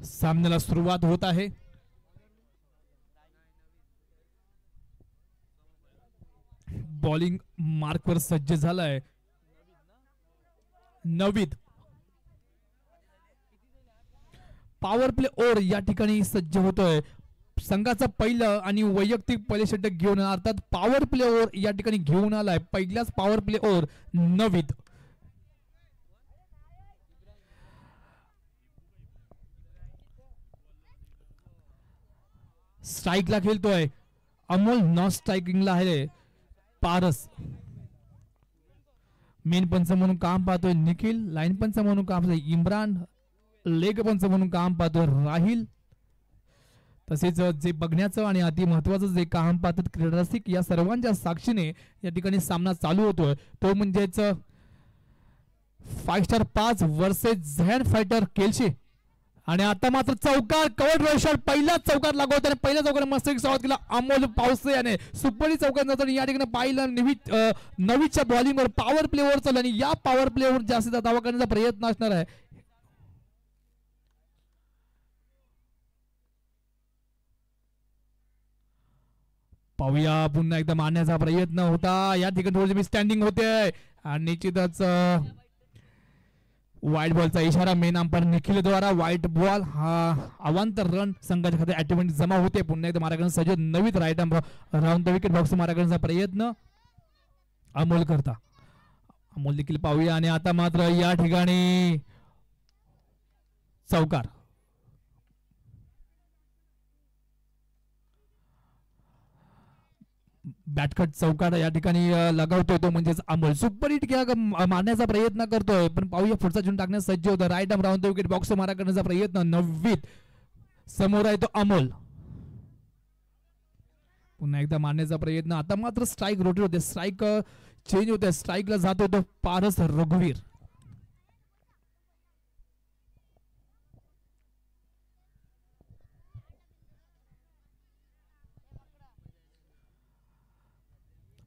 सामन्याला सुरुवात होत आहे. बॉलिंग मार्कवर सज्ज झालाय नवीद. पॉवर प्ले ओव्हर या ठिकाणी सज्ज होतोय. संघाचा पहिलं आणि वैयक्तिक पहिले षटक घेऊन अर्थात पॉवर प्ले ओव्हर या ठिकाणी घेऊन आलाय. पहिल्याच पॉवर प्ले ओव्हर नवीद. स्ट्राईकला खेळतोय अमोल. नॉन स्ट्रायकिंगला आहे पारस. मेन पंच म्हणून काम पाहतोय निखिल. लाईन पंच म्हणून काम पाहतोय इम्रान. लेग पंच म्हणून काम पाहतोय राहिल. तसेच जे बघण्याचं आणि अति महत्वाचं जे काम पाहतात क्रीडा रसिक या सर्वांच्या साक्षीने या ठिकाणी सामना चालू होतोय तो म्हणजेच 5 स्टार 5 वर्सेस झॅन फायटर केलशी. आणि आता मात्र चौकार कव्हर ड्राइव्ह शॉट पहिलाच चौकार लागवतो आणि पहिल्या चौकार मस्त स्वागत केला अमोल पावसे याने. सुपरी चौकार नंतर या ठिकाणी पाहिलं नवीच्या बॉलिंगवर पॉवर प्लेवर चालू आणि या पॉवर प्लेवर जास्तीचा दावा करण्याचा प्रयत्न असणार आहे. पाहूया पुन्हा एकदा मारण्याचा प्रयत्न होता. या ठिकाणी थोडी स्टँडिंग होते आणि निश्चितच व्हाईट बॉलचा इशारा मेन अंपायर निखिल द्वारा. व्हाईट बॉल हा अवांतर रन संघाच्या खात्यात ऍटोमॅटिक जमा होते. पुन्हा एकदा मारा करण्याचा सज्ज नवीन right round the wicket box मारा करण्याचा प्रयत्न अमोल करता. अमोल देखील पाहूया आणि आता मात्र या ठिकाणी चौकार. बॅटकट चौकार या ठिकाणी लगावतोय तो म्हणजेच अमोल. सुपर हिट मारण्याचा प्रयत्न करतोय पण पाहूया पुढचा चेंडू टाकण्यास सज्ज होता. Right arm round the wicket box मारा करण्याचा प्रयत्न नववीत. समोर आहे तो अमोल. पुन्हा एकदा मारण्याचा प्रयत्न. आता मात्र स्ट्राईक रोटेट होते. स्ट्राईक चेंज होते. स्ट्राईकला जात होतो पारस रघुवीर.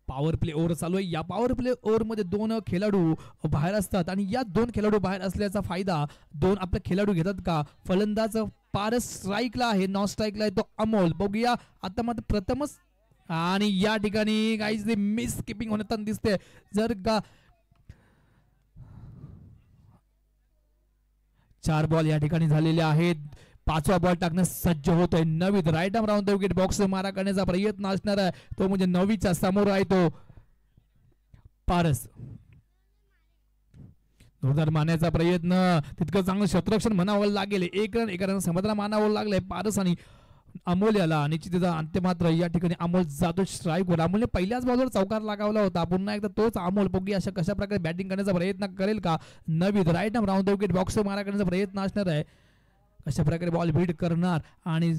पॉवर प्ले ओव्हर चालू आहे. या पॉवर प्ले ओव्हर मध्ये 2 खेळाडू बाहेर असतात आणि या 2 खेळाडू बाहेर असल्याचा फायदा 2 आपले खेळाडू घेतात का. फलंदाज पारस स्ट्राईकला आहे. नॉन स्ट्राईकला आहे तो अमोल. बघूया आता मात्र प्रथमच आणि या ठिकाणी काही मिस किपिंग होण्यात दिसते. जर का 4 बॉल या ठिकाणी झालेले आहेत. 5वा बॉल टाकण्यास सज्ज होतोय Naveed. Right arm round the wicket box मारा करण्याचा प्रयत्न असणार आहे तो म्हणजे नवीच्या समोर आहे तो पारस. जोरदार मारण्याचा प्रयत्न. तितकं चांगलं क्षेत्ररक्षण म्हणावं लागेल. 1 रन 1 रन समोर मानावं लागलंय पारस आणि अमोल याला. निश्चित अंत्य मात्र या ठिकाणी अमोल जातो स्ट्राईकवर. अमोलने पहिल्याच बॉलवर चौकार लागावला होता. पुन्हा एकदा तोच अमोल बघूया अशा कशा प्रकारे बॅटिंग करण्याचा प्रयत्न करेल का Naveed. Right arm round the wicket box मारा करण्याचा प्रयत्न असणार आहे. कशा प्रकारे बॉल बीट करणार आणि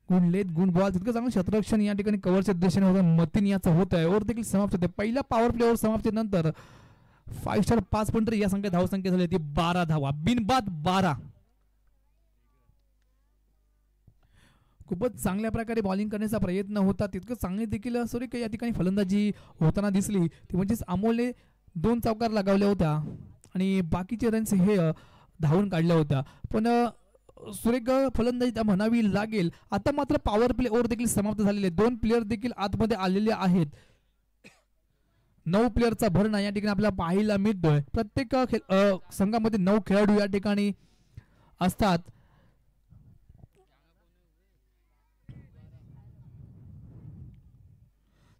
गुण बॉल तितकं चांगलं क्षेत्ररक्षण या ठिकाणी कव्हरच्या दिशेने होतं. मतीन याचं होत आहे. ओव्हर देखील समाप्त होते. पहिल्या पॉवर प्ले ओव्हर समाप्तीनंतर 5 स्टार 5 पॉइंट या संख्या धावसंख्या झाली ती 12 धावा. बिनबाद 12. खूपच चांगल्या प्रकारे बॉलिंग करण्याचा प्रयत्न होता. तितकं चांगले देखील सुरेख या ठिकाणी फलंदाजी होताना दिसली. ती म्हणजेच अमोलने 2 चौकार लगावल्या होत्या आणि बाकीचे रन्स हे धावून काढल्या होत्या. पण सुरेख फलंदाजी म्हणावी लागेल. आता मात्र पॉवर प्ले ओव्हर देखील समाप्त झालेले. 2 प्लेयर देखील आतमध्ये आलेले आहेत. 9 प्लेयरचा भरणा या ठिकाणी आपल्याला पाहायला मिळतोय. प्रत्येक संघामध्ये 9 खेळाडू या ठिकाणी असतात.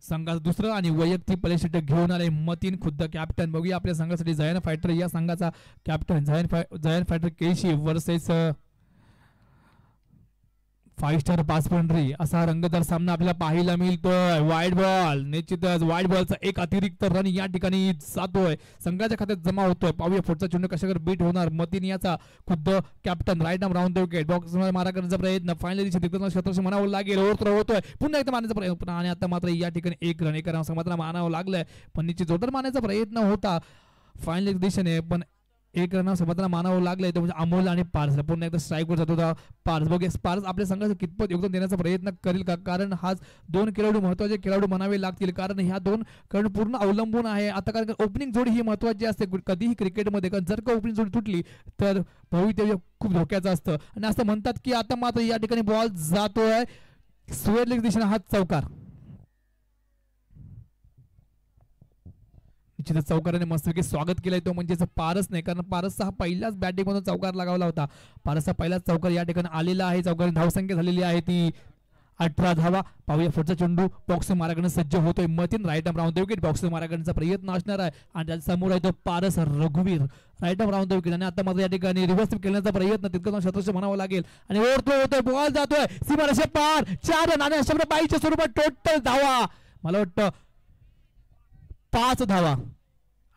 संघाचं दुसरं आणि वैयक्तिक प्ले षटक घेऊन आले मतीन खुद्द कॅप्टन. बघूया आपल्या संघासाठी झयन फायटर या संघाचा कॅप्टन झयन फायटर केशी वर्सेस 5 स्टार 5 पॉइंट असा रंगतदार सामना आपल्याला पाहायला मिळतोय. Wide ball. निश्चितच वाईड बॉलचा एक अतिरिक्त रन या ठिकाणी जातोय संघाच्या खात्यात जमा होतोय. पाहूया पुढचा चेंडू कशावर बीट होणार. मतीन याचा खुद्द captain. Right arm round the wicket box मारा करण्याचा प्रयत्न. फायनली क्षेत्र म्हणावं लागेल. ओव्हर होतोय. पुन्हा एकदा मारण्याचा प्रयत्न आणि आता मात्र या ठिकाणी 1 रन मात्र मानावं लागलंय. पण निश्चित जोरदार मारण्याचा प्रयत्न होता फायनल दिशेने पण एक रन समताला मानावं लागलंय तो म्हणजे अमोल आणि पारस पुन्हा एकदा स्ट्राईकवर जात होता पारस. बघूया पारस आपल्या संघाचं कितपत योगदान देण्याचा प्रयत्न करेल का, कारण हाच दोन खेळाडू महत्वाचे खेळाडू म्हणावे लागतील, कारण ह्या दोन खेळाडू पूर्ण अवलंबून आहे आता, कारण ओपनिंग जोडी ही महत्वाची असते कधीही क्रिकेटमध्ये, कारण जर का ओपनिंग जोडी तुटली तर भवितव्य खूप धोक्याचं असतं. आणि असं म्हणतात की आता मात्र या ठिकाणी बॉल जातोय स्क्वेअर लेग दिशेने, हा चौकार निश्चितच चौकाराने मस्तपैकी स्वागत केलंय तो म्हणजेच पारस नाही, कारण पारसचा हा पहिलाच बॅटिंग मधून चौकार लगावला होता. पारसचा पहिलाच चौकार या ठिकाणी आलेला आहे. चौकार धावसंख्या झालेली आहे ती 18 धावा. पाहूया पुढचा चेंडू बॉक्स माराकडे सज्ज होतोय Mateen, right arm round the wicket box माराकडचा प्रयत्न असणार आहे आणि त्याच्या समोर आहे तो पारस रघुवीर, right arm round the wicket. आणि आता मात्र या ठिकाणी रिव्हर्स खेळण्याचा प्रयत्न तितकं शतरक्ष म्हणावं लागेल आणि ओव्हरथ्रो होतोय, बॉल जातोय सीमारेषे पार, 4 रन आणि 122 स्वरूपात टोटल धावा मला वाटतं 5 धावा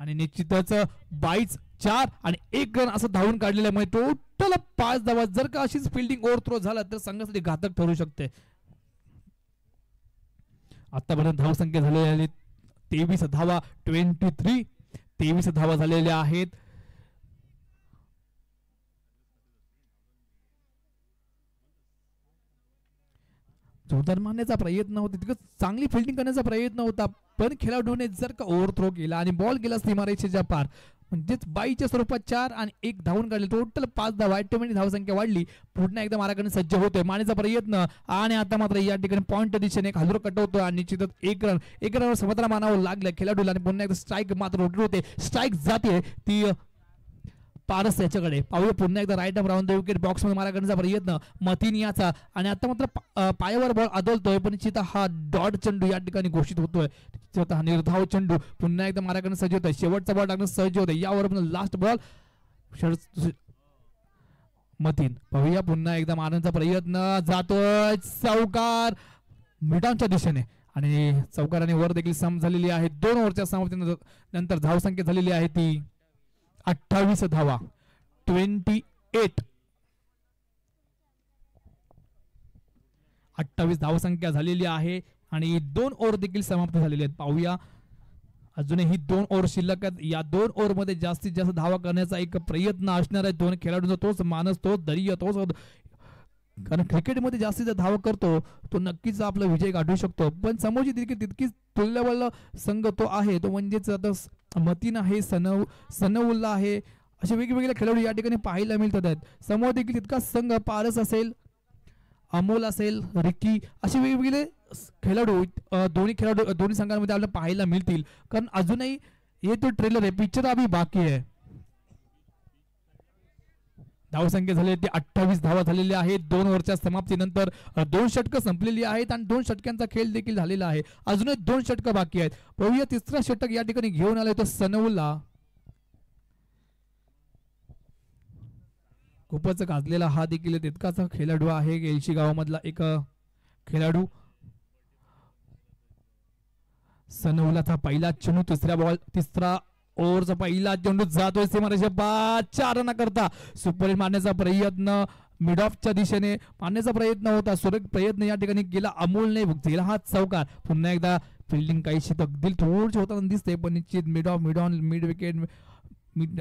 आणि निश्चितच 22 4 आणि 1 रन असं धावून काढलेल्यामुळे टोटल 5 धावा. जर का अशीच फिल्डिंग ओव्हरथ्रो झाला तर संघासाठी घातक ठरू शकते. आतापर्यंत धावसंख्या झालेली 23 धावा, 23 धावा झालेल्या आहेत. जोरदार मारण्याचा प्रयत्न होता, तितकं चांगली फिल्डिंग करण्याचा प्रयत्न होता, पण खेळाडूने जर का ओव्हरथ्रो केला आणि बॉल गेला सीमारेषेच्या पार, म्हणजेच 22च्या स्वरूपात 4 आणि 1 धावून काढले, टोटल 5 धावा. ऑटोमॅटिक धावसंख्या वाढली. पुन्हा एकदा माराकडे सज्ज होतोय मारण्याचा प्रयत्न आणि आता मात्र या ठिकाणी पॉइंट दिशेने एक हलरो कटवतो आणि निश्चितच 1 रन समताला मानावं लागलं खेळाडूला आणि पुन्हा एकदा स्ट्राईक मात्र रोटेट होते, स्ट्राईक जाते ती पारस याच्याकडे. पाहूया पुन्हा एकदा right arm round the wicket बॉक्स मध्ये मारा करण्याचा प्रयत्न मतीन याचा आणि आता मात्र पायावर बॉल आदळतोय, पण निश्चित हा डॉट चेंडू या ठिकाणी घोषित होतोय. हा निर्धाव चेंडू पुन्हा एकदा मारा करण्यास सज्ज होतोय, शेवटचा बॉल टाकणं सज्ज होतोय, यावर लास्ट बॉल मतीन. पाहूया पुन्हा एकदा मारण्याचा प्रयत्न जातोय चौकार मिडानच्या दिशेने आणि चौकाराने वर देखील सम झालेली आहे. 2 ओव्हरच्या समाप्तीनंतर धावसंख्या झालेली आहे ती 28 धावा, 28 धावसंख्या झालेली आहे आणि 2 ओव्हर देखील समाप्त झालेले आहेत. पाहूया अजूनही 2 ओव्हर शिल्लक आहेत. या 2 ओव्हर मध्ये जास्तीत जास्त धावा करण्याचा एक प्रयत्न असणार आहे. 2 खेळाडूंचा तोच मानस, तोच धैर्य, तोच, कारण क्रिकेटमध्ये जास्तीत जास्त धावा करतो तो नक्कीच आपला विजय गाठू शकतो, पण समोरची तितकीच तुल्यबळ संघ तो आहे, तो म्हणजेच आता मतीन आहे, सनउल्ला आहे, असे वेगवेगळे खेळाडू या ठिकाणी पाहायला मिळतात आहेत. समोर देखील तितकाच संघ पारस असेल, अमोल असेल, रिकी, असे वेगवेगळे खेळाडू दोन्ही संघांमध्ये आपल्याला पाहायला मिळतील, कारण अजूनही हे तो ट्रेलर आहे, पिक्चर अभी बाकी आहे. धावसंख्या झाली ती 28 धावा झालेल्या आहेत. 2 ओव्हरच्या समाप्तीनंतर 2 षटकं संपलेली आहेत आणि 2 षटकांचा खेळ देखील झालेला आहे. अजूनही 2 षटकं बाकी आहेत. पाहूया तिसरा षटक या ठिकाणी घेऊन आलाय तो सनउल्ला. खूपच गाजलेला हा देखील तितकाच खेळाडू आहे, एलशी गावामधला एक खेळाडू. सनउल्लाचा पहिला चेंडू, तिसरा ओव्हरचा पहिला चेंडू जातोय सीमारेषे बाद, 4 रन करता सुपर हिट मारण्याचा प्रयत्न मिड ऑफच्या दिशेने मारण्याचा प्रयत्न होता, सुरेख प्रयत्न या ठिकाणी केला अमोलने, गेला हा चौकार. पुन्हा एकदा फिल्डिंग काहीशी तगदील थोडीशी होताना दिसते, पण निश्चित मिड विकेट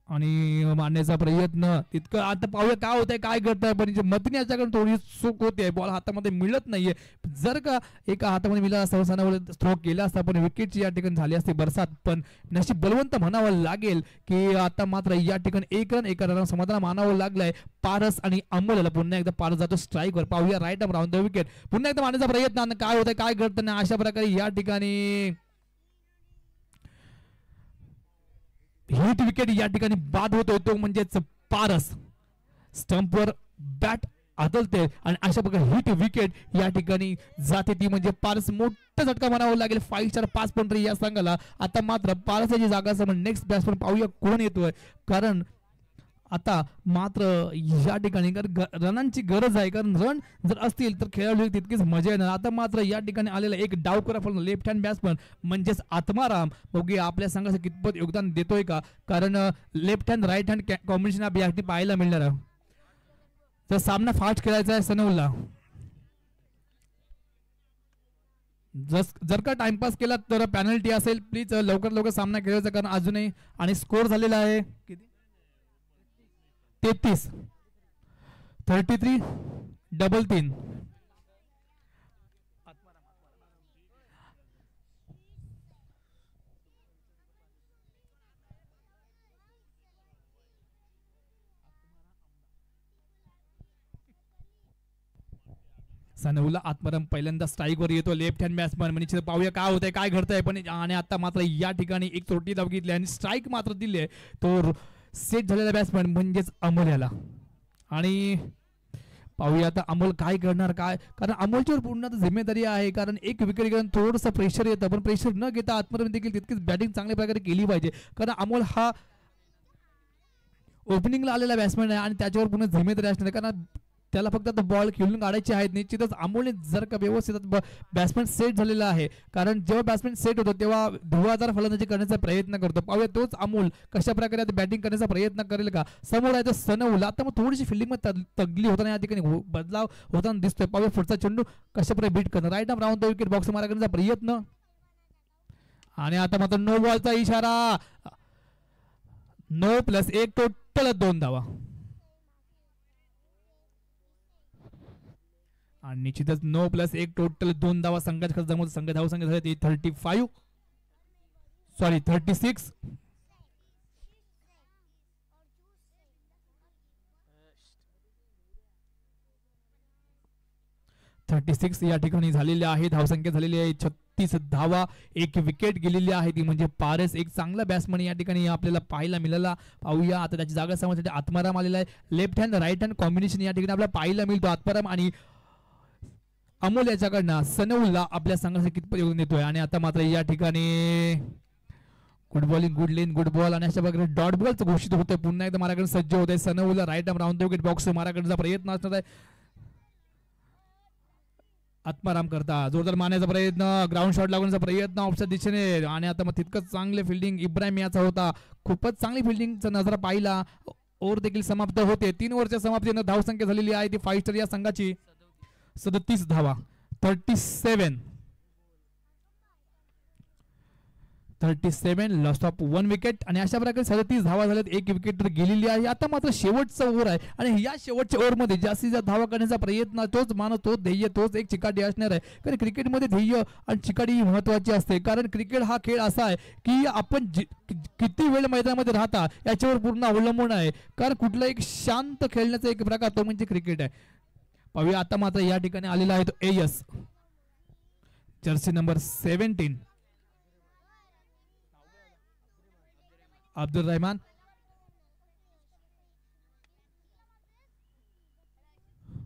आणि मारण्याचा प्रयत्न तितकं. आता पाहूया काय होतंय, काय करताय, पण मतीन याच्याकडे थोडी चूक होते, बॉल हातामध्ये मिळत नाहीये. जर का एका हातामध्ये मिळाला असता थ्रो केला असता, पण विकेटची या ठिकाणी झाली असते बरसात, पण नशीब बलवंत म्हणावं लागेल की आता मात्र या ठिकाणी 1 रन एका रन समाधान मानावं लागलंय पारस आणि अमोलला. पुन्हा एकदा पारस जातो स्ट्राईकवर. पाहूया right arm round the wicket, पुन्हा एकदा मारण्याचा प्रयत्न, काय होतंय, काय करताना अशा प्रकारे या ठिकाणी हिट विकेट या ठिकाणी बाद होतोय, तो म्हणजेच पारस स्टंपवर बॅट आदळते आणि अशा प्रकारे हिट विकेट या ठिकाणी जाते, ती म्हणजे पारस मोठा झटका म्हणावं लागेल. 5 स्टार 5 पॉइंट या संघाला. आता मात्र पारसाची जागा समोर नेक्स्ट बॅट्समन पाहूया कोण येतोय, कारण आता मात्र या ठिकाणी रनांची गरज आहे, कारण रन जर असतील तर खेळाडू तितकीच मजा येणार. आता मात्र या ठिकाणी आलेला एक डावखोरा फलंदाज लेफ्ट हँड बॅट्समन म्हणजेच आत्माराम, बघूया आपल्या संघाचं कितपत योगदान देतोय का, कारण left hand right hand combination आपल्या पाहायला मिळणार आहे. तर सामना फास्ट खेळायचा आहे सनउल्ला. जर का टाइमपास केला तर पेनल्टी असेल, प्लीज लवकर सामना खेळायचा, कारण अजूनही आणि स्कोर झालेला आहे किती 33 33 डबल 3. सनऊला आत्माराम पहिल्यांदा स्ट्राईकवर येतो लेफ्ट हँड बॅट्समन म्हणजे पाहूया काय होतंय काय घडतंय पण आणि आता मात्र या ठिकाणी एक चोटी बघितली आणि स्ट्राईक मात्र दिली आहे तो सेट झालेला बॅट्समन म्हणजेच अमोल याला. आणि पाहूया आता अमोल काय करणार काय कारण अमोलच्यावर पूर्ण जिम्मेदारी आहे कारण एक विकेट घेऊन थोडंसं प्रेशर येतं पण प्रेशर न घेता आत्माराम देखील तितकीच बॅटिंग चांगल्या प्रकारे केली पाहिजे कारण अमोल हा ओपनिंगला आलेला बॅट्समॅन आहे आणि त्याच्यावर पूर्ण जिम्मेदारी असणार आहे कारण त्याला फक्त आता बॉल खेळून काढायचे आहेत. निश्चितच अमोलने जर का व्यवस्थित बॅट्समॅन सेट झालेला आहे कारण जेव्हा बॅट्समॅन सेट होतो तेव्हा धुवाधार फलंदाजी करण्याचा प्रयत्न करतो. पाहूया तोच अमोल कशा प्रकारे आता बॅटिंग करण्याचा प्रयत्न करेल का. समोर आहे तर सनऊल आता मग थोडीशी फिल्डिंग मध्ये तगली होताना या ठिकाणी बदलाव होताना दिसतोय. पाहूया पुढचा चेंडू कशा प्रकारे बीट करणार right arm round the wicket box मारा करण्याचा प्रयत्न आणि आता मात्र नो बॉलचा इशारा. 9+1 टोटल 2 धावा आणि निश्चितच 9+1 टोटल 2 धावा संघाच्या जमवत संघ धाव संख्या झाली 35 सॉरी 36. या ठिकाणी झालेली आहे धावसंख्या झालेली आहे 36 धावा. एक विकेट गेलेली आहे ती म्हणजे पारस एक चांगला बॅट्समन या ठिकाणी आपल्याला पाहायला मिळाला. पाहूया आता त्याची जागा समजण्यासाठी आत्माराम आलेला आहे. Left hand right hand combination या ठिकाणी आपल्याला पाहायला मिळतो. आत्माराम आणि अमोल याच्याकडनं सनऊलला आपल्या संघासाठी कितपत योगदान देतोय आणि आता मात्र या ठिकाणी गुड बॉलिंग गुड लेन गुड बॉल आणि अशा प्रकारे डॉट बॉलचं घोषित होतोय. पुन्हा एकदा माराकडे सज्ज होत आहे. सनऊलला right arm round the wicket box माराकडचा प्रयत्न असणार आहे. आत्माराम करता जोरदार मारण्याचा प्रयत्न ग्राउंड शॉट लागण्याचा प्रयत्न ऑफच्या दिशेने आणि आता मग तितकंच चांगले फिल्डिंग इब्राहिम याचा होता. खूपच चांगली फिल्डिंगचा नजरा पाहिला. ओव्हर देखील समाप्त होते. 3 ओव्हरच्या समाप्तीनं धावसंख्या झालेली आहे ती 5 स्टार या संघाची 37 धावा 37 लॉस ऑफ 1 विकेट आणि अशा प्रकारे 37 धावा झाल्यात. एक विकेट तर गेलेली आहे. आता मात्र शेवटचा ओव्हर आहे आणि या शेवटच्या ओव्हरमध्ये जास्तीत जास्त धावा करण्याचा प्रयत्न तोच मानव तोच ध्येय तोच एक चिकाटी असणार आहे कारण क्रिकेटमध्ये ध्येय आणि चिकाटी ही महत्वाची असते कारण क्रिकेट हा खेळ असा आहे की आपण किती वेळ मैदानामध्ये राहता याच्यावर पूर्ण अवलंबून आहे कारण कुठला एक शांत खेळण्याचा एक प्रकार तो म्हणजे क्रिकेट आहे. पाहूया आता मात्र या ठिकाणी आलेला आहे तो S Jersey number 17 Abdul Rahman.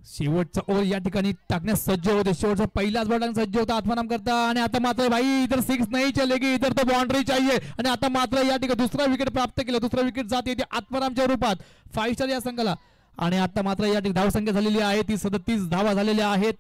शेवटचा ओव्हर या ठिकाणी टाकण्यास सज्ज होते. शेवटचा पहिलाच बॉल टाकण्यास सज्ज होता आत्माराम करता आणि आता मात्र भाई इधर 6 नहीं चलेगी इधर तो बाउंड्री चाहिए आणि आता मात्र या ठिकाणी दुसरा विकेट प्राप्त केला. दुसरा विकेट जाते आत्मारामच्या रूपात 5 स्टार या संघाला आणि आता मात्र या ठिकाणी धावसंख्या झालेली आहे ती 37 धावा झालेल्या आहेत.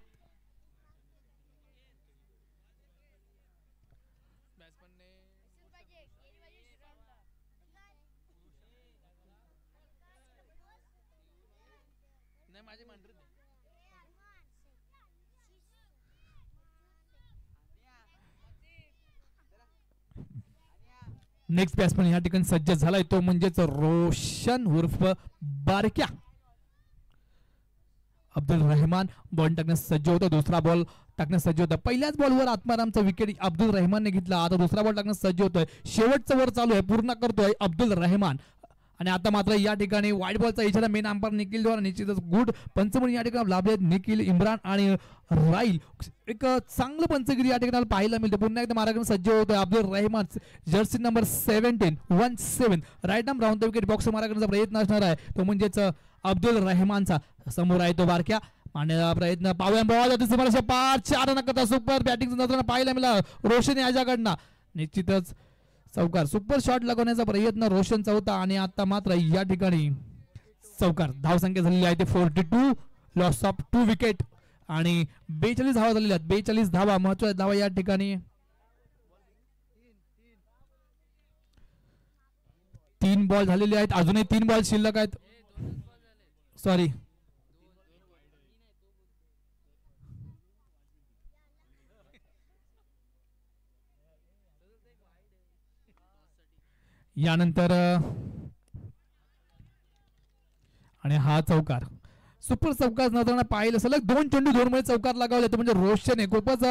नेक्स्ट बॅट्समन या ठिकाणी सज्ज झालाय तो म्हणजेच रोशन उर्फ बारक्या. अब्दुल रहमान बॉल टाकण्यास सज्ज होता. दुसरा बॉल टाकण्यास सज्ज होता. पहिल्याच बॉलवर आत्मारामचा विकेट अब्दुल रहमानने घेतला. आता दुसरा बॉल टाकण्यास सज्ज होतोय. शेवटचा ओव्हर चालू आहे पूर्ण करतोय अब्दुल रहमान आणि आता मात्र या ठिकाणी वाईट बॉलचा इशारा मेन अंपायर निखिल द्वारा निश्चितच गुड पंचमणी या ठिकाणी लाभले. निखिल इम्रान आणि राईल एक चांगलं पंचगिरी या ठिकाणी पाहायला मिळते. पुन्हा एकदा मार्गाने सज्ज होतोय Abdul Rahman jersey number 17 right arm round the wicket बॉक्स मार्गाचा प्रयत्न असणार आहे तो म्हणजेच अब्दुल रहमानचा. समोर आहे तो बारक्या मारण्याचा प्रयत्न पाहूया बॉल 4 रन करता सुपर बॅटिंग नजरानं पाहायला मिळाला रोशन याच्याकडनं. निश्चितच चौकार सुपर शॉट लगवण्याचा प्रयत्न रोशनचा होता आणि आता मात्र या ठिकाणी चौकार. धावसंख्या झालेली आहे ते 42 लॉस ऑफ 2 विकेट आणि 42 धावा झालेल्या आहेत. 42 धावा महत्वाच्या धावा या ठिकाणी. 3 बॉल झालेले आहेत अजूनही 3 बॉल शिल्लक आहेत. सॉरी यानंतर आणि हा चौकार सुपर चौकार नव्हताना पाहिलं सलग 2 चेंडू 2 मध्ये चौकार लगावले तर म्हणजे रोशनने खूपच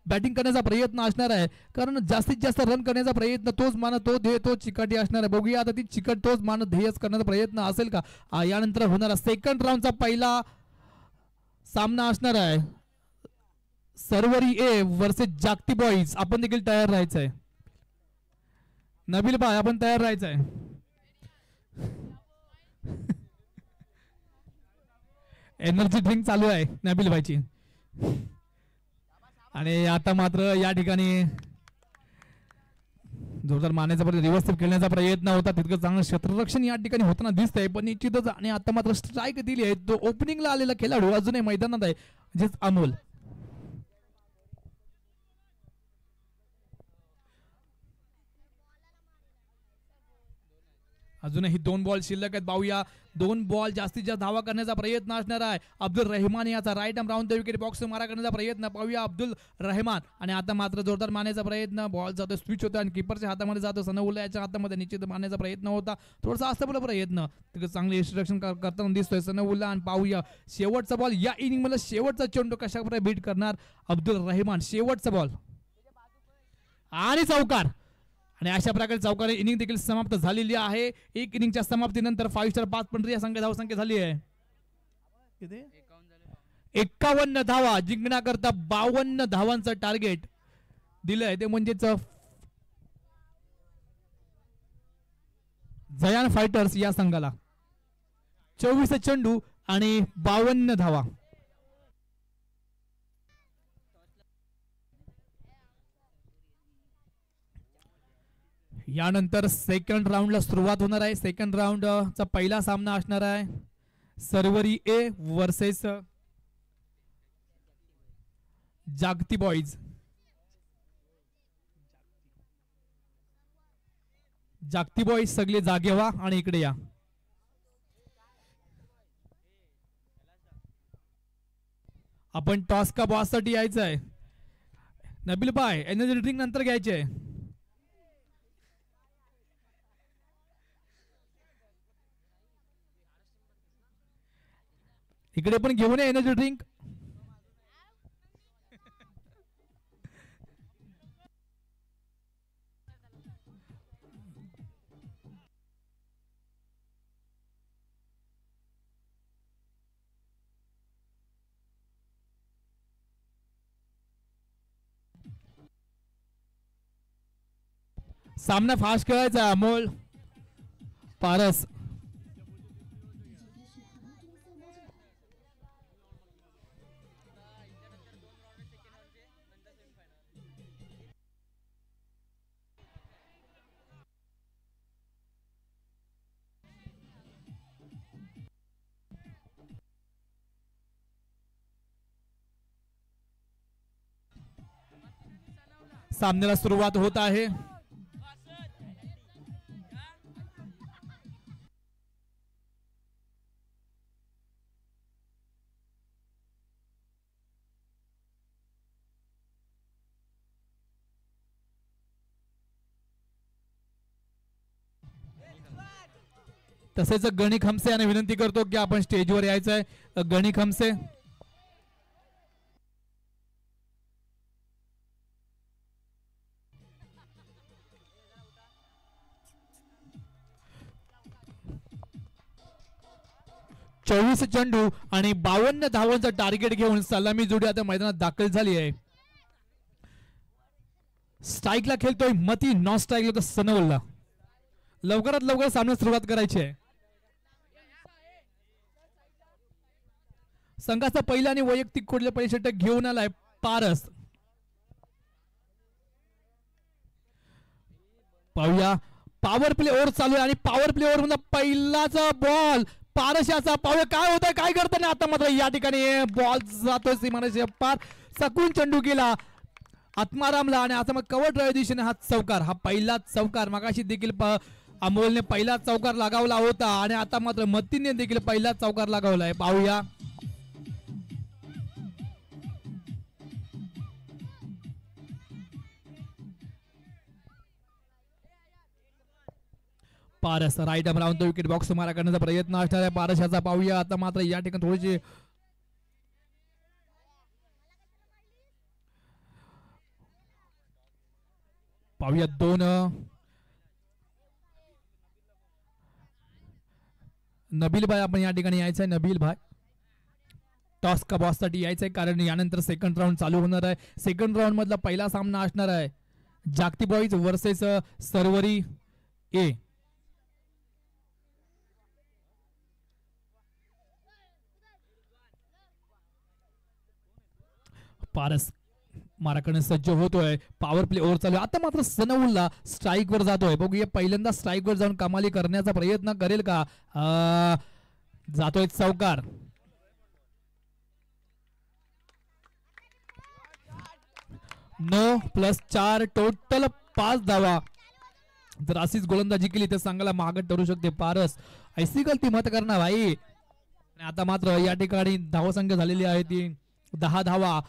बॅटिंग करण्याचा प्रयत्न असणार आहे कारण जास्तीत जास्त रन करण्याचा प्रयत्न तोच मान तो ध्येय तो चिकाटी असणार आहे बघूया आता ती चिकट तोच मान ध्येयच करण्याचा प्रयत्न असेल का यानंतर होणारा सेकंड राऊंडचा पहिला सामना असणार आहे सर्वरी ए वर्सेस जागती बॉईज आपण देखील तयार राहायचं आहे नबील भाई आपण तयार राहायचं आहे एनर्जी ड्रिंक चालू आहे नबील भाईची आणि आता मात्र या ठिकाणी जोरदार मारण्याचा व्यवस्थित खेळण्याचा प्रयत्न होता तितकं चांगलं क्षेत्ररक्षण या ठिकाणी होताना दिसतंय पण निश्चितच आणि आता मात्र स्ट्राईक दिली आहे तो ओपनिंगला आलेला खेळाडू अजूनही मैदानात आहे म्हणजेच अमोल अजूनही 2 बॉल शिल्लक आहेत पाहूया 2 बॉल जास्तीत जास्त धावा करण्याचा प्रयत्न असणार आहे अब्दुल रहमान याचा right arm round the wicket box मारा करण्याचा प्रयत्न पाहूया अब्दुल रहमान आणि आता मात्र जोरदार मारण्याचा प्रयत्न बॉल जातो स्विच होतो आणि किपरच्या हातामध्ये जातो सनउल्ला याच्या हातामध्ये निश्चित मारण्याचा प्रयत्न होता थोडासा असता प्रयत्न तिकडे चांगले इन्स्ट्रक्शन करताना दिसतोय सनउल्ला आणि पाहूया शेवटचा बॉल या इनिंग मध्ये शेवटचा चेंडू कशा प्रकारे बीट करणार अब्दुल रहमान शेवटचा बॉल आणि चौकार आणि अशा प्रकारे चौकारी इनिंग देखील समाप्त झालेली आहे एक इनिंगच्या समाप्तीनंतर 5 स्टार 5 पंढरी या धावसंख्या झाली आहे 51 धावा जिंकण्याकरता 52 धावांचं टार्गेट दिलंय ते म्हणजेच जयान फायटर्स या संघाला 24 चेंडू आणि 52 धावा यानंतर सेकंड राऊंडला सुरुवात होणार आहे सेकंड राऊंडचा पहिला सामना असणार आहे सर्वरी ए वर्सेस जागती बॉईज जागती बॉईज सगळे जागे व्हा आणि इकडे या आपण टॉस का बॉस साठी यायचं आहे नबील भाई एनर्जी ड्रिंक नंतर घ्यायचे आहे इकडे पण घेऊन या एनर्जी ड्रिंक सामना फास्ट खेळायचा अमोल पारस सामन्याला सुरुवात होत आहे तसेच गणिक हमसे यांना विनंती करतो की आपण स्टेजवर यायचं आहे गणिक हमसे चोवीस चेंडू आणि 52 धावांचं टार्गेट घेऊन सलामी जोडी आता मैदानात दाखल झाली आहे स्ट्राईकला खेळतोय मती नॉन स्ट्राईकला तर सनवल्ला लवकरात लवकर सामन्यास सुरुवात करायची आहे संघाचा पहिला आणि वैयक्तिक कुठले पैसे षटक घेऊन आलाय पारस पाहूया पॉवर प्ले ओव्हर चालू आहे आणि पॉवर प्ले ओव्हर मध्ये पहिलाच बॉल पारशाचा पाहूया काय होतंय काय करताना आता मात्र या ठिकाणी बॉल जातोय सीमारेषे पार चकून चेंडू केला आत्मारामला आणि आता मग कव्हर ड्राईव्ह दिशेने हा चौकार हा पहिला चौकार मगाशी देखील अमोलने पहिला चौकार लगावला होता आणि आता मात्र मतीने देखील पहिला चौकार लगावलाय पाहूया पारस राईट आर्म लावून तो विकेट बॉक्स मारा करण्याचा प्रयत्न असणार आहे पारस याचा. पाहूया आता मात्र या ठिकाणी थोडीशी पाहूया दोन नबील भाई आपण या ठिकाणी यायचं आहे. नबील भाई टॉस का बॉस साठी यायचंय कारण यानंतर सेकंड राऊंड चालू होणार आहे. सेकंड राऊंड मधला पहिला सामना असणार आहे जागती बॉईज वर्सेस सर्वरी ए. पारस माराकडे सज्ज होतोय. पॉवर प्ले ओव्हर चालू आहे. आता मात्र सनउल्ला स्ट्राईक वर जातोय. बघूया पहिल्यांदा स्ट्राईक वर जाऊन कमाली करण्याचा प्रयत्न करेल का. जातोय चौकार. नो प्लस 4 टोटल 5 धावा. जर अशीच गोलंदाजी केली तर संघाला मागत ठरू शकते पारस. ऐसी गलती मत करणार भाई. आता मात्र या ठिकाणी धावसंख्या झालेली आहे ती 10 धावा.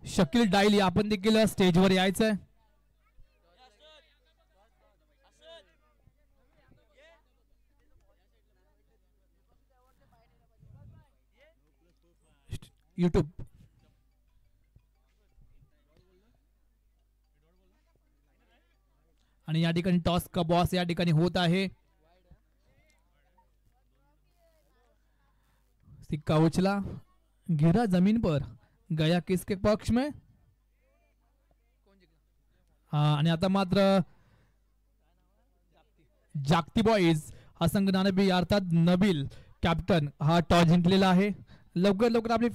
शकील डायली आपण देखील स्टेजवर यायचंय. यूट्यूब आणि या ठिकाणी टॉस का बॉस या ठिकाणी होत आहे. सिक्का उचला गिरा जमीन पर गया किसके पक्ष में. आणि आता मात्र जागती बॉईज हा संघ नाणेबी अर्थात नबील कॅप्टन हा टॉस जिंकलेला आहे. लवकर लवकर आपले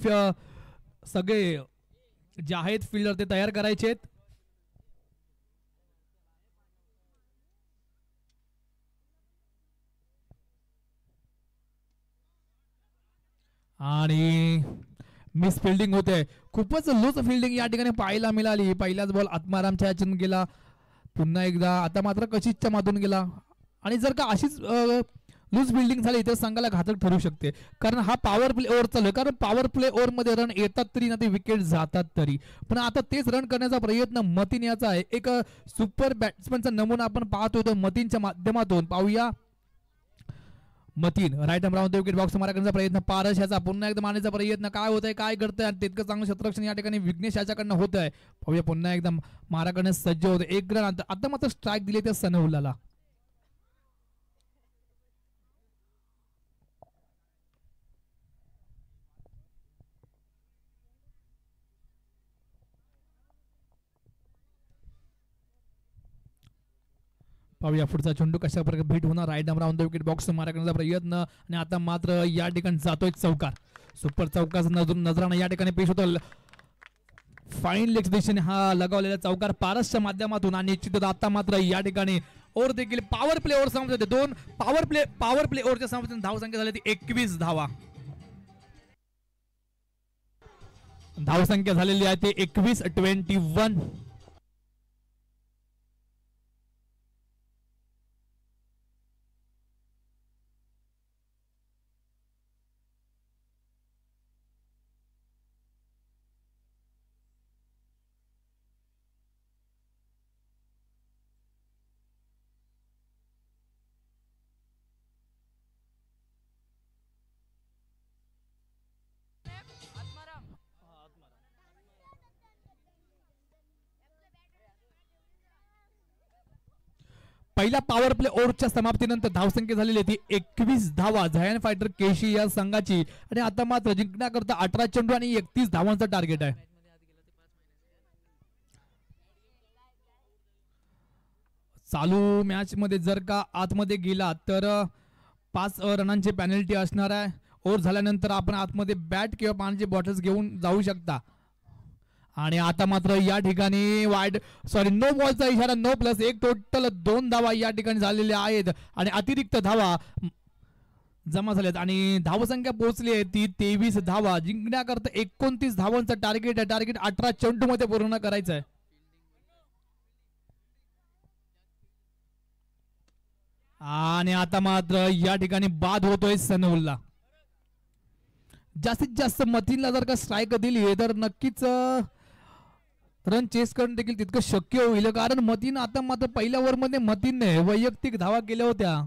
सगळे जे आहेत फिल्डर ते तयार करायचे आहेत. आणि मिस फिल्डिंग होते. खूपच लूज फिल्डिंग या ठिकाणी पाहायला मिळाली. पहिलाच बॉल आत्मारामच्या याच्यातून गेला पुन्हा एकदा. आता मात्र कशिशच्या मातून गेला. आणि जर का अशीच लूज बिल्डिंग झाली तर संघाला घातक ठरू शकते कारण हा पॉवर प्ले ओव्हर चालू आहे. कारण पॉवर प्ले ओव्हर मध्ये रन येतात तरी ना ते विकेट जातात तरी. पण आता तेच रन करण्याचा प्रयत्न मतीन याचा आहे. एक सुपर बॅट्समनचा नमुना आपण पाहतो तो मतीनच्या माध्यमातून. पाहूया Mateen right arm round wicket box मारा करण्याचा प्रयत्न. पारस याचा पुन्हा एकदा मारण्याचा प्रयत्न. काय होत आहे काय करतंय आणि तितकं चांगलं क्षेत्ररक्षण या ठिकाणी विघ्नेश याच्याकडनं होत आहे. पाहूया पुन्हा एकदा मारा करण्यास सज्ज होते. एक रन आता मात्र स्ट्राईक दिले त्या सनउल्लाला. पाहूया पुढचा चेंडू कशा प्रकारे भेट होणार. Right arm round wicket box मारा करण्याचा प्रयत्न आणि आता मात्र या ठिकाणी जातोय चौकार. सुपर चौकार नजरानं या ठिकाणी पेश होतो. फाईन लेग दिशेने हा लगावलेला चौकार पारसच्या माध्यमातून. आणि निश्चितच आता मात्र या ठिकाणी ओव्हर देखील पॉवर प्ले ओव्हर समजते. दोन पॉवर प्ले ओव्हरच्या समजून धाव संख्या झाली ती 21 धावा. धाव संख्या झालेली आहे ते 21 पहिल्या पॉवर प्ले ओव्हरच्या समाप्तीनंतर धावसंख्या झालेली ती 21 धावा झायन फायटर केशी या संघाची. आणि आता मात्र जिंकण्याकरता 18 चेंडू आणि 31 धावांचा टार्गेट आहे. चालू मॅच मध्ये जर का आतमध्ये गेला तर 5 रनांची पेनल्टी असणार आहे. ओव्हर झाल्यानंतर आपण आतमध्ये बॅट किंवा पाण्याची बॉटल्स घेऊन जाऊ शकता. आणि आता मात्र या ठिकाणी नो बॉलचा इशारा. नो प्लस 1 टोटल 2 धावा या ठिकाणी झालेल्या आहेत आणि अतिरिक्त धावा जमा झाल्यात. आणि धावसंख्या पोहोचली आहे ती 23 धावा. जिंकण्याकरता 29 धावांचं टार्गेट आहे. टार्गेट 18 चेंडू मध्ये पूर्ण करायचं आहे. आणि आता मात्र या ठिकाणी बाद होतोय सनउल्ला. जास्तीत जास्त मतीनला जर का स्ट्राईक दिली तर नक्कीच रन चेस करणं देखील तितकं शक्य होईल, कारण मतीन आता मात्र पहिल्या ओव्हरमध्ये मतीनने वैयक्तिक धावा केल्या होत्या.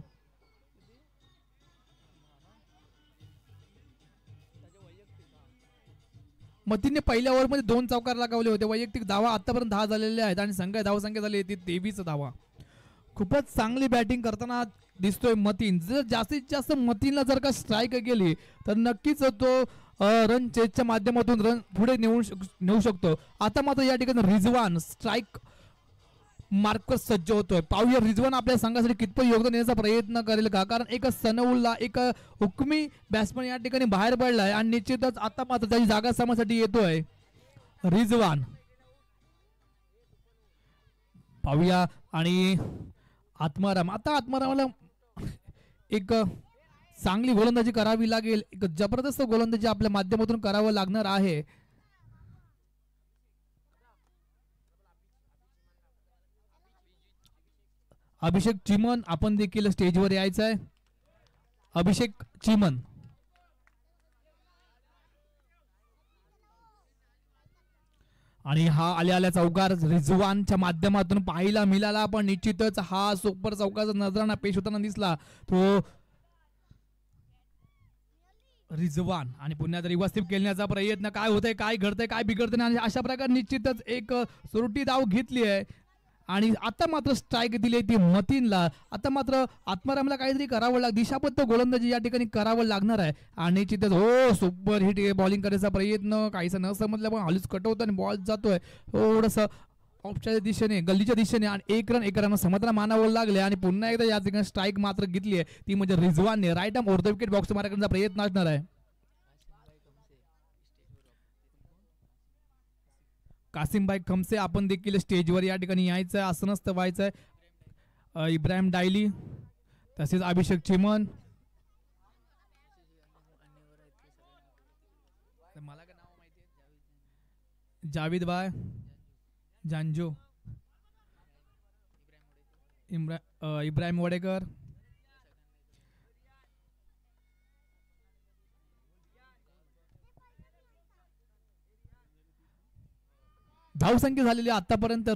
मतीनने पहिल्या ओव्हरमध्ये 2 चौकार लगावले होते. वैयक्तिक धावा आतापर्यंत 10 झालेल्या आहेत आणि धावसंख्या झाली ती 23 धावा. खूपच चांगली बॅटिंग करताना दिसतोय मतीन. जर जास्तीत जास्त मतीनला जर का स्ट्राईक गेली तर नक्कीच तो रन चेसच्या माध्यमातून रन पुढे नेऊ शकतो. आता मात्र या ठिकाणी रिजवान स्ट्राईक मार्कवर सज्ज होतोय. पाहूया रिजवान आपल्या संघासाठी कितपत योगदान देण्याचा प्रयत्न करेल का, कारण एक सनउल्ला एक हुकमी बॅट्समन या ठिकाणी बाहेर पडलाय आणि निश्चितच आता मात्र त्याची जागा सामासाठी येतोय रिजवान. पाहूया आणि आत्माराम. आता आत्मारामला एक चांगली गोलंदाजी करावी लागेल. एक जबरदस्त गोलंदाजी आपल्या माध्यमातून करावं लागणार आहे. अभिषेक चिमन आपण देखील स्टेजवर यायचं आहे. अभिषेक चिमन. आणि हा आल्या चौकार रिजवानच्या माध्यमातून पाहायला मिळाला, पण निश्चितच हा सुपर चौकाचा नजराणा पेश होताना दिसला तो रिजवान. आणि पुन्हा रिवर्सिव्ह खेळण्याचा प्रयत्न. काय होतंय, काय घडतंय, काय बिघडतंय, आणि अशा प्रकारे निश्चितच एक सुरटी धाव घेतली आहे आणि आता मात्र स्ट्राईक दिली ती मतीनला. आता मात्र आत्मारामला काहीतरी करावं लागेल. दिशाबद्ध गोलंदाजी या ठिकाणी करावं लागणार आहे आणि निश्चितच हो सुपर हिट बॉलिंग करायचा प्रयत्न काहीसा न समजलं, पण हॉलीच कटवतो आणि बॉल जातोय थोडस ऑफच्या दिशेने, गल्लीच्या दिशेने, आणि एक रन समताला मानावं लागले. आणि पुन्हा एकदा या ठिकाणी स्ट्राईक मात्र घेतली आहे ती म्हणजे रिजवानने. Right arm over the wicket box मारण्याचा प्रयत्न असणार आहे. कासिमभाई खमसे आपण देखील स्टेजवर या ठिकाणी यायचं आहे, आसनस्थ व्हायचं आहे. इब्राहिम डायली तसेच अभिषेक चिमन. मला काय नाव माहिती, जावेद भाई जानजो, इब्राहिम वडेकर, धावसंख्या झालेली आतापर्यंत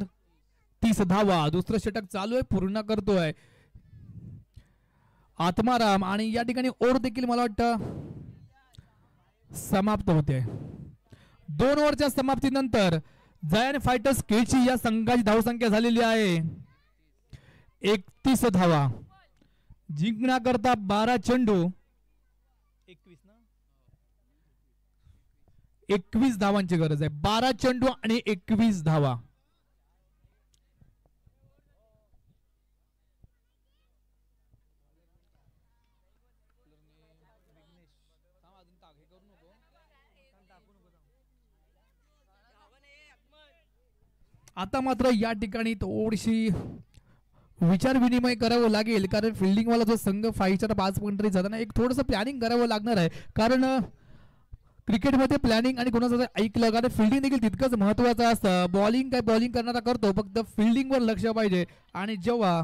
30 धावा. दुसरं षटक चालू आहे, पूर्ण करतोय आत्माराम. आणि या ठिकाणी ओव्हर देखील मला वाटतं समाप्त होते. 2 ओव्हरच्या समाप्तीनंतर जायंट फायटर्स केची या संघाची धावसंख्या झालेली आहे 31 धावा. जिंकण्याकरता 12 चेंडू 21 धावांची गरज आहे. 12 चेंडू आणि 21 धावा. आता मात्र या ठिकाणी थोडीशी विचार विनिमय करावं लागेल, कारण फिल्डिंग वाला जो संघ 5 स्टार 5 पॉइंट जाताना एक थोडंसं प्लॅनिंग करावं लागणार आहे. कारण क्रिकेटमध्ये प्लॅनिंग आणि कोणाचं ऐकलं, कारण फिल्डिंग देखील तितकंच महत्वाचं असतं. बॉलिंग काय बॉलिंग करणारा करतो, फक्त फिल्डिंगवर लक्ष पाहिजे. आणि जेव्हा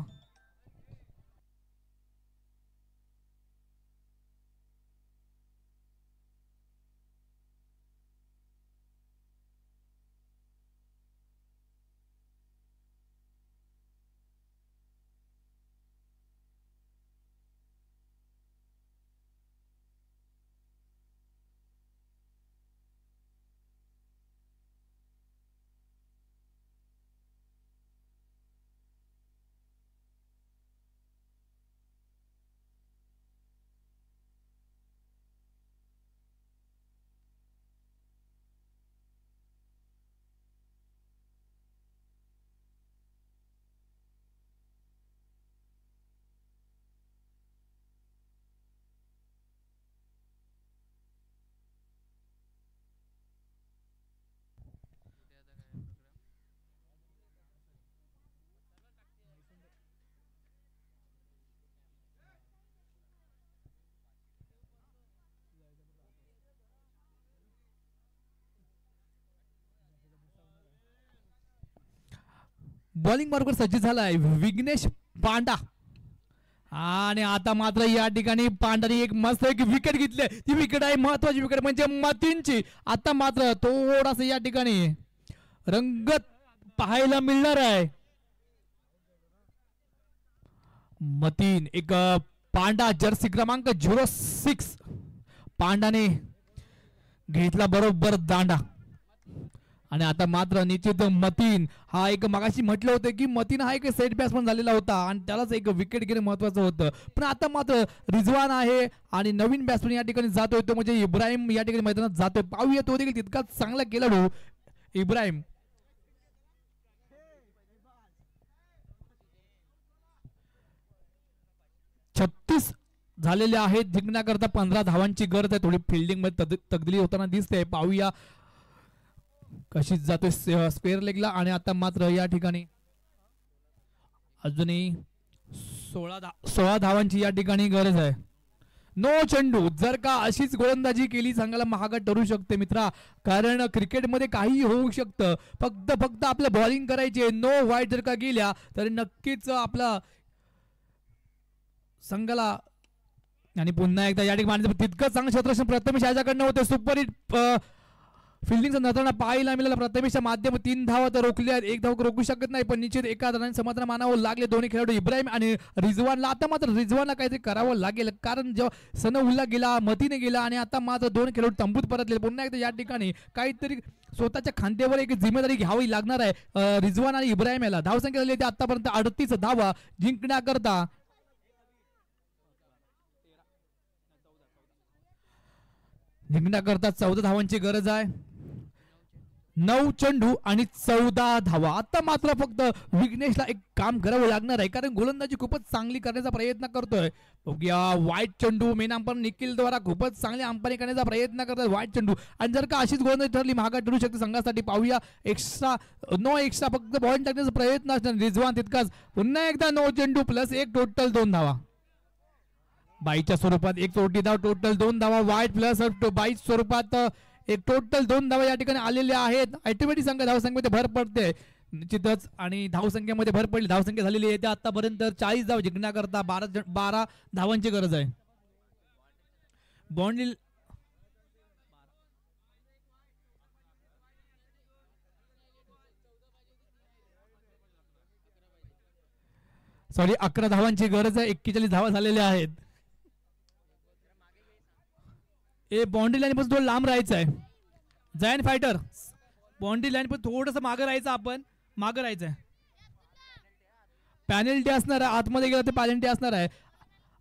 बॉलिंग बरोबर सज्ज झालाय विघ्नेश पांडा. आणि आता मात्र या ठिकाणी पांडाने एक मस्त एक विकेट घेतली. ती विकेट आहे महत्वाची विकेट म्हणजे मतीनची. आता मात्र थोडासा या ठिकाणी रंगत पाहायला मिळणार आहे. मतीन एक पांडा जर्सी क्रमांक 06 पांडाने घेतला बरोबर दांडा. आणि आता मात्र निश्चित मतीन हा एक मगाशी म्हटलं होतं की मतीन हा एक सेट बॅट्समन झालेला होता आणि त्यालाच एक विकेट घेणं महत्वाचं होतं. पण आता मात्र रिजवान आहे आणि नवीन बॅट्समन या ठिकाणी जातोय तो म्हणजे इब्राहिम या ठिकाणी मैदानात जातोय. पाहूया तो देखील तितकाच चांगला खेळाडू इब्राहिम. 36 झालेले आहेत. जिंकण्याकरता 15 धावांची गरज आहे. थोडी फिल्डिंग मध्ये तगदिली होताना दिसते. पाहूया कशी जातोय स्क्वेअर लेगला. आणि आता मात्र या ठिकाणी अजूनही 16 धावांची या ठिकाणी गरज आहे. नो चेंडू. जर का अशीच गोलंदाजी केली सांगायला महाग ठरू शकते मित्रा, कारण क्रिकेटमध्ये काही होऊ शकतं. फक्त आपलं बॉलिंग करायचे. नो वाईट जर का गेल्या तर नक्कीच आपला संघाला. आणि पुन्हा एकदा या ठिकाणी तितकं चांगलं क्षेत्ररक्षण प्रथमेश याच्याकडनं होतं. सुपर हिट फिल्डिंगचा नजराणा पाहायला मिळाला. प्रथमेशच्या माध्यम 3 धावा तर रोखल्या आहेत. 1 धाव रोखू शकत नाही, पण निश्चित एका धावाने समाधान मानावं लागले दोन्ही खेळाडू इब्राहिम आणि रिजवानला. आता मात्र रिजवानला काहीतरी करावं लागेल, कारण जेव्हा सनउल्ला गेला, मतीने गेला आणि आता मात्र 2 खेळाडू तंबूत परतले. पुन्हा एकदा या ठिकाणी काहीतरी स्वतःच्या खांद्यावर एक जिम्मेदारी घ्यावी लागणार आहे रिजवान आणि इब्राहिम याला. धावसंख्या झाली होती आतापर्यंत 38 धावा जिंकण्याकरता. जिंकण्याकरता 14 धावांची गरज आहे. 9 चेंडू आणि 14 धावा. आता मात्र फक्त विघ्नेशला एक काम करावं लागणार आहे, कारण गोलंदाजी खूपच चांगली करण्याचा प्रयत्न करतोय. वाईट चेंडू मेन अंपायर निखिल द्वारा खूपच चांगली अंपायरिंग करण्याचा प्रयत्न करतोय. वाईट चेंडू आणि जर का अशीच गोलंदाजी ठरली महागा ठरू शकते संघासाठी. पाहूया नो एक्स्ट्रा फक्त बॉलिंग टाकण्याचा प्रयत्न असणार रिजवान तितकाच. पुन्हा एकदा 9 चेंडू प्लस 1 टोटल 2 धावा. 22च्या स्वरूपात 1 चोटी धाव टोटल 2 धावा. वाईट प्लस 22 स्वरूपात एक टोटल 2 धावा या ठिकाणी आलेल्या आहेत. ऑटोमॅटिक संघ धावसंख्येमध्ये भर पडते निश्चितच आणि धावसंख्येमध्ये भर पडली. धावसंख्या झालेली आहे आतापर्यंत 40 धाव जिंकण्याकरता 12 धावांची गरज आहे. बॉन्डी 11 धावांची गरज आहे. 41 धावा झालेल्या आहेत. बाउंड्री लाईन पासून थोडं लांब राहायचं आहे. जायंट फायटर बाउंड्री लाईन पण थोडंसं मागं राहायचं. आपण मागं राहायचं आहे. पॅनल्टी असणार आहे. आतमध्ये गेला तर पॅनल्टी असणार आहे.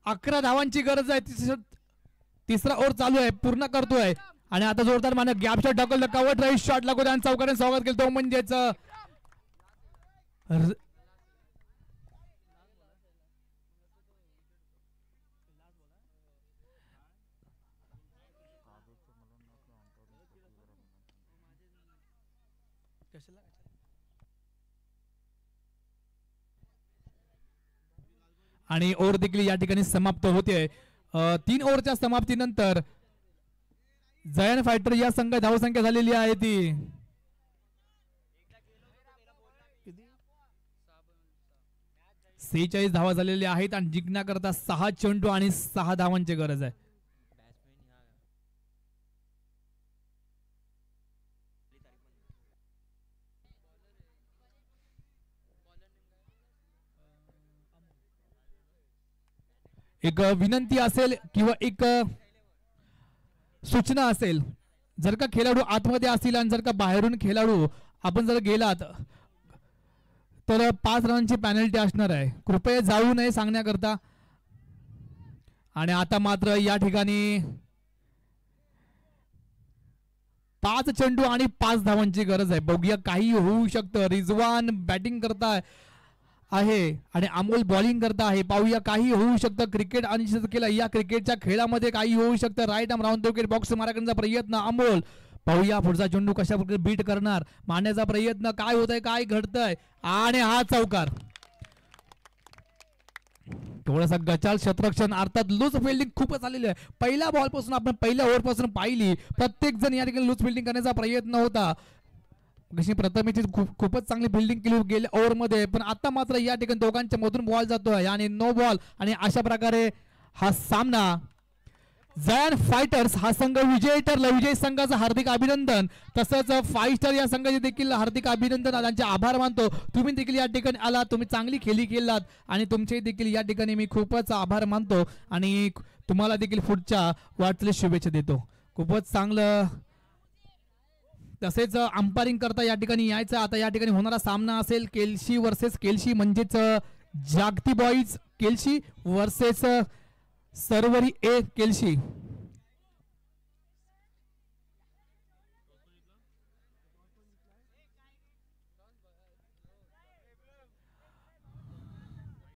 11 धावांची गरज आहे. तिसरा ओव्हर चालू आहे, पूर्ण करतोय आणि आता जोरदार माने गॅप शॉट ढकललं. कव्हर ड्राईव्ह शॉट लागू आणि चौकाने स्वागत केलं तो म्हणजेच आणि ओव्हर देखील या ठिकाणी समाप्त होते. 3 ओव्हरच्या समाप्तीनंतर जायंट फायटर या संघ धावसंख्या झालेली आहे ती 46 धावा झालेल्या आहेत आणि जिंकण्याकरता 6 चेंडू आणि 6 धावांची गरज आहे. एक विनंती असेल किंवा एक सूचना असेल, जर का खेळाडू आतमध्ये असतील आणि जर का बाहेरून खेळाडू आपण जर गेलात तर 5 रनांची पॅनल्टी असणार आहे. कृपया जाऊ नये सांगण्याकरता. आणि आता मात्र या ठिकाणी 5 चेंडू आणि 5 धावांची गरज आहे. बघूया काही होऊ शकतं. रिजवान बॅटिंग करता आहे आणि अमोल बॉलिंग करता आहे. पाहूया काही होऊ शकतं. क्रिकेट अनिश्चित केलं. या क्रिकेटच्या खेळामध्ये काही होऊ शकतं. Right arm round the wicket box मारण्याचा प्रयत्न अमोल. पाहूया पुढचा चेंडू कशा प्रकारे बीट करणार, मारण्याचा प्रयत्न. काय होतंय, काय घडतंय आणि हा चौकार. थोडासा गचाल क्षेत्ररक्षण अर्थात लूज फिल्डिंग खूपच आलेली आहे. पहिल्या बॉल पासून आपण पहिल्या ओव्हर पासून पाहिली प्रत्येक जण या ठिकाणी लूज फिल्डिंग करण्याचा प्रयत्न होता. कशी प्रथमेची खूपच चांगली फिल्डिंग केली गेल्या ओव्हर मध्ये, पण आता मात्र या ठिकाणी दोघांच्या मधून बॉल जातोय आणि नो बॉल. आणि अशा प्रकारे हा सामना जायंट फायटर्स हा संघ विजयी ठरला. विजयी संघाचं हार्दिक अभिनंदन. तसंच 5 स्टार या संघाचे देखील हार्दिक अभिनंदन. त्यांचे आभार मानतो. तुम्ही देखील या ठिकाणी आलात, तुम्ही चांगली खेळी खेळलात आणि तुमचे देखील या ठिकाणी मी खूपच आभार मानतो आणि तुम्हाला देखील पुढच्या वाटचालीस शुभेच्छा देतो. खूपच चांगलं. तसेच अंपायरिंग करता या ठिकाणी यायचं. आता या ठिकाणी होणारा सामना असेल केल्शी वर्सेस केल्शी, म्हणजेच जागती बॉईज केल्शी वर्सेस सर्वरी ए केल्शी.